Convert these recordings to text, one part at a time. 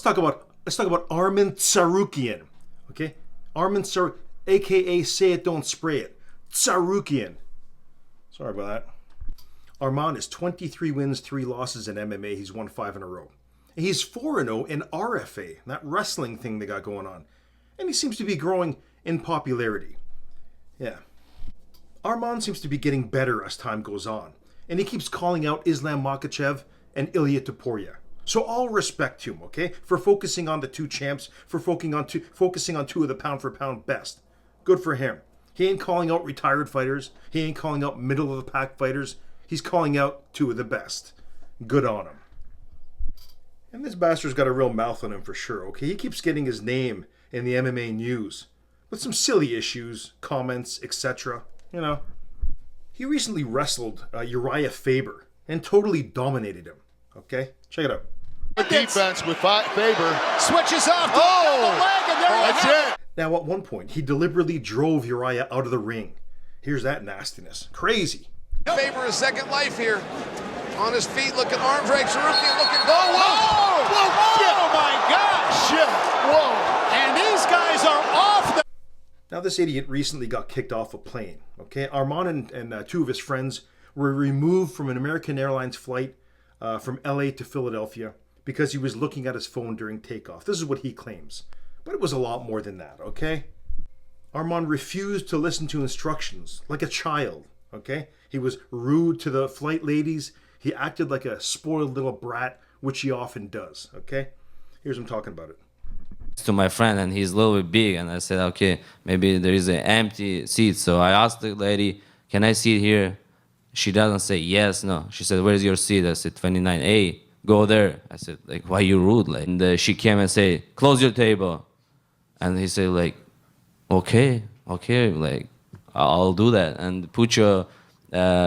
let's talk about Arman Tsarukyan. Okay? Arman Tsarukyan, aka Say It Don't Spray It. Tsarukyan. Sorry about that. Arman is 23 wins, 3 losses in MMA. He's won 5 in a row. And he's 4-0 in RFA, that wrestling thing they got going on. And he seems to be growing in popularity. Yeah. Arman seems to be getting better as time goes on. And he keeps calling out Islam Makhachev and Ilia Topuria. So all respect to him, okay? For focusing on the 2 champs, for focusing on 2 of the pound-for-pound best. Good for him. He ain't calling out retired fighters. He ain't calling out middle-of-the-pack fighters. He's calling out 2 of the best. Good on him. And this bastard's got a real mouth on him for sure, okay? He keeps getting his name in the MMA news with some silly issues, comments, etc. You know. He recently wrestled Uriah Faber and totally dominated him, okay? Check it out. Defense with Faber. Switches off to the leg, and there that's it. Now, at one point, he deliberately drove Uriah out of the ring. Here's that nastiness. Crazy. Faber a second life here. On his feet, looking arm drag, Tsarukyan looking. Oh, Whoa! oh my gosh! Shit! Whoa! And these guys are off the... Now, this idiot recently got kicked off a plane, okay? Arman and 2 of his friends were removed from an American Airlines flight from LA to Philadelphia because he was looking at his phone during takeoff. This is what he claims. But it was a lot more than that, okay? Arman refused to listen to instructions like a child, okay? He was rude to the flight ladies. He acted like a spoiled little brat, which he often does, okay? Here's him talking about it. To my friend, and he's a little bit big, and I said, okay, maybe there is an empty seat. So I asked the lady, can I sit here? She doesn't say yes, no. She said, where's your seat? I said, 29A, go there. I said, like, why you rude? Like, and she came and said, close your table. And he said, like, okay, like, I'll do that. And Pucho,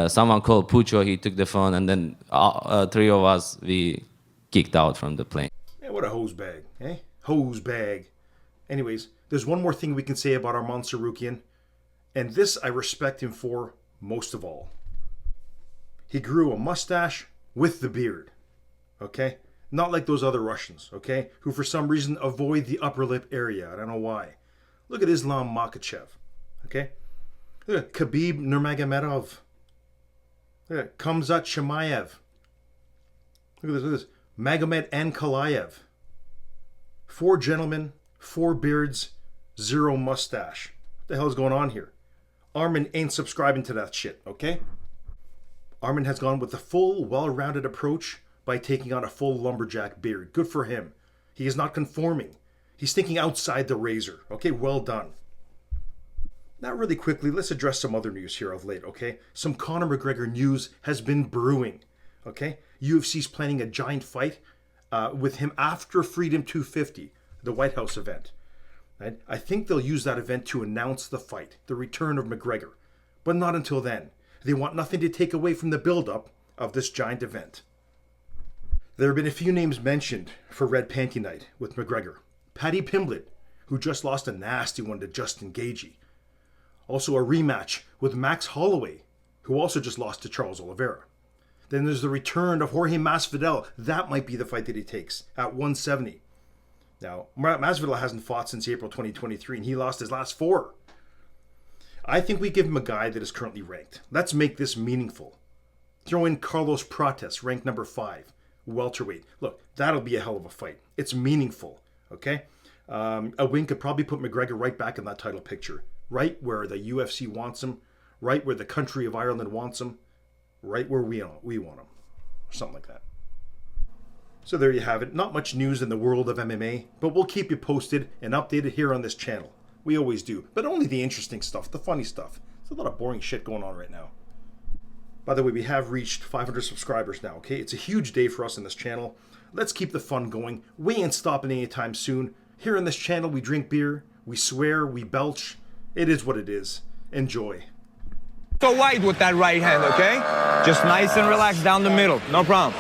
someone called Pucho, he took the phone, and then 3 of us, we kicked out from the plane. Yeah, what a hose bag, eh? Hose bag. Anyways, there's one more thing we can say about Arman Tsarukyan, and this I respect him for most of all. He grew a mustache with the beard, okay? Not like those other Russians, okay? Who for some reason avoid the upper lip area. I don't know why. Look at Islam Makhachev, okay? Look at Khabib Nurmagomedov. Look at Khamzat Chimaev. Look at this. Magomed Ankalaev. 4 gentlemen, 4 beards, 0 mustache. What the hell is going on here? Arman ain't subscribing to that shit, okay? Arman has gone with the full, well-rounded approach by taking on a full lumberjack beard. Good for him. He is not conforming. He's thinking outside the razor. Okay, well done. Now really quickly, let's address some other news here of late, okay? Some Conor McGregor news has been brewing, okay? UFC's planning a giant fight with him after Freedom 250, the White House event. Right? I think they'll use that event to announce the fight, the return of McGregor. But not until then. They want nothing to take away from the build-up of this giant event. There have been a few names mentioned for Red Panty Night with McGregor. Paddy Pimblett, who just lost a nasty one to Justin Gaethje. Also a rematch with Max Holloway, who also just lost to Charles Oliveira. Then there's the return of Jorge Masvidal. That might be the fight that he takes at 170. Now, Masvidal hasn't fought since April 2023, and he lost his last 4. I think we give him a guy that is currently ranked. Let's make this meaningful. Throw in Carlos Prates, ranked number 5, welterweight. Look, that'll be a hell of a fight. It's meaningful, okay? A win could probably put McGregor right back in that title picture, right where the UFC wants him, right where the country of Ireland wants him, right where we want him, something like that. So there you have it. Not much news in the world of MMA, but we'll keep you posted and updated here on this channel. We always do, but only the interesting stuff, the funny stuff. There's a lot of boring shit going on right now. By the way, we have reached 500 subscribers now, okay? It's a huge day for us in this channel. Let's keep the fun going. We ain't stopping anytime soon. Here on this channel, we drink beer, we swear, we belch. It is what it is. Enjoy. Go wide with that right hand, okay? Just nice and relaxed down the middle. No problem.